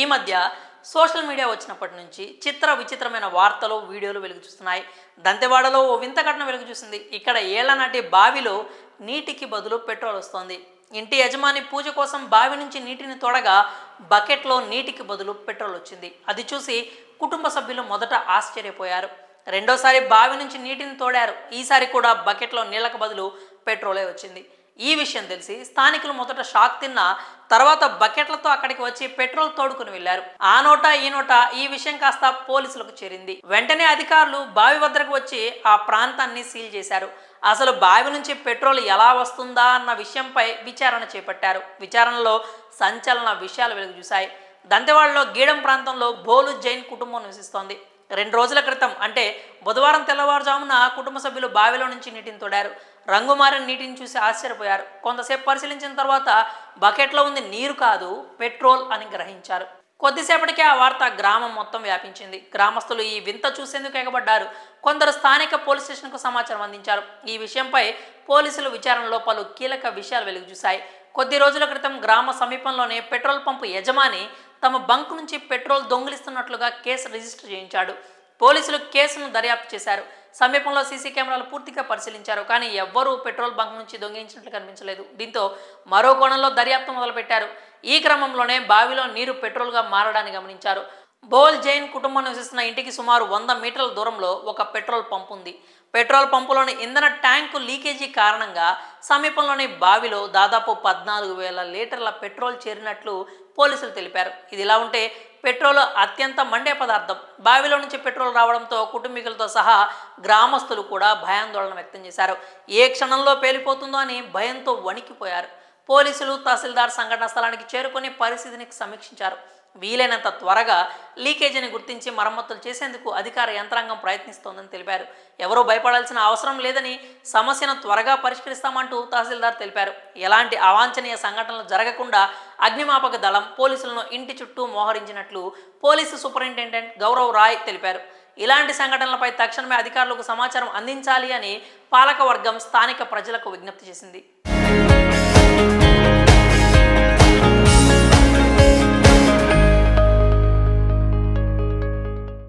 ఈ మధ్య social media వచ్చినప్పటి నుంచి చిత్ర విచిత్రమైన వార్తలు వీడియోలు వెలుగు చూస్తున్నాయి. దంతెవాడలో ఓ వింత ఘటన వెలుగు చూసింది. ఇక్కడ ఏళ్ల నాటి బావిలో నీటికి బదులు పెట్రోల్ వస్తోంది. ఇంటి యజమాని పూజ కోసం బావి నుంచి నీటిని తోడగా బకెట్లో నీటికి బదులు పెట్రోల్ వచ్చింది. అది చూసి కుటుంబ సభ్యులు మొదట ఆశ్చర్యపోయారు. రెండోసారి బావి నుంచి నీటిని తోడారు. ఈసారి కూడా బకెట్లో నీళ్లకు బదులు పెట్రోలే వచ్చింది. ఈ విషయం తెలిసి స్థానికులు మొదట షాక్ తిన్నా తర్వాత బకెట్లతో అక్కడికి వచ్చి పెట్రోల్ తోడుకుని వెళ్లారు. ఆ నోట ఈ నోట ఈ విషయం కాస్త పోలీసులకు చేరింది. వెంటనే అధికారులు బావి వద్దకు వచ్చి ఆ ప్రాంతాన్ని సీల్ చేశారు. అసలు బావి నుంచి పెట్రోల్ ఎలా వస్తుందా అన్న విషయంపై విచారణ చేపట్టారు. విచారణలో సంచలన విషయాలు వెలుగు చూశాయి. దంతెవాడలో గీడం ప్రాంతంలో బోలు జైన్ కుటుంబం నివసిస్తోంది. 2 రోజుల క్రితం అంటే బుధవారం తెల్లవారుజామున కుటుంబ సభ్యులు బావిలో నుంచి నీటిని తోడారు. రంగు మారిన నీటిని చూసి ఆశ్చర్యపోయారు. కొంతసేపు పరిశీలించిన తర్వాత బకెట్లో ఉంది నీరు కాదు పెట్రోల్ అని గ్రహించారు. కొద్దిసేపటికే ఆ వార్త గ్రామం మొత్తం వ్యాపించింది. గ్రామస్తులు ఈ వింత చూసేందుకు ఎగబడ్డారు. కొందరు స్థానిక పోలీస్ స్టేషన్కు సమాచారం అందించారు. ఈ విషయంపై పోలీసులు విచారణలో పలు కీలక విషయాలు వెలుగు చూశాయి. కొద్ది రోజుల క్రితం గ్రామ సమీపంలోనే పెట్రోల్ పంపు యజమాని తమ బంక్ నుంచి పెట్రోల్ దొంగిలిస్తున్నట్లుగా కేసు రిజిస్టర్ చేయించాడు. పోలీసులు కేసును దర్యాప్తు చేశారు. సమీపంలో సీసీ కెమెరాలు పూర్తిగా పరిశీలించారు. కానీ ఎవ్వరూ పెట్రోల్ బంక్ నుంచి దొంగిలించినట్లు కనిపించలేదు. దీంతో మరో కోణంలో దర్యాప్తు మొదలుపెట్టారు. ఈ క్రమంలోనే బావిలో నీరు పెట్రోల్గా మారడాన్ని గమనించారు. బోల్ జైన్ కుటుంబం నివసిస్తున్న ఇంటికి సుమారు 100 మీటర్ల దూరంలో ఒక పెట్రోల్ పంపు ఉంది. పెట్రోల్ పంపులోని ఇంధన ట్యాంకు లీకేజీ కారణంగా సమీపంలోని బావిలో దాదాపు 14,000 లీటర్ల పెట్రోల్ చేరినట్లు పోలీసులు తెలిపారు. ఇదిలా ఉంటే పెట్రోల్ అత్యంత మండే పదార్థం. బావిలో నుంచి పెట్రోల్ రావడంతో కుటుంబీకులతో సహా గ్రామస్తులు కూడా భయాందోళన వ్యక్తం చేశారు. ఏ క్షణంలో పేలిపోతుందో అని భయంతో వణికిపోయారు. పోలీసులు తహసీల్దార్ సంఘటన స్థలానికి చేరుకొని పరిస్థితిని సమీక్షించారు. వీలైనంత త్వరగా లీకేజీని గుర్తించి మరమ్మతులు చేసేందుకు అధికార యంత్రాంగం ప్రయత్నిస్తోందని తెలిపారు. ఎవరూ భయపడాల్సిన అవసరం లేదని సమస్యను త్వరగా పరిష్కరిస్తామంటూ తహసీల్దార్ తెలిపారు. ఎలాంటి అవాంఛనీయ సంఘటనలు జరగకుండా అగ్నిమాపక దళం పోలీసులను ఇంటి చుట్టూ మోహరించినట్లు పోలీసు సూపరింటెండెంట్ గౌరవ్ రాయ్ తెలిపారు. ఇలాంటి సంఘటనలపై తక్షణమే అధికారులకు సమాచారం అందించాలి అని పాలకవర్గం స్థానిక ప్రజలకు విజ్ఞప్తి చేసింది.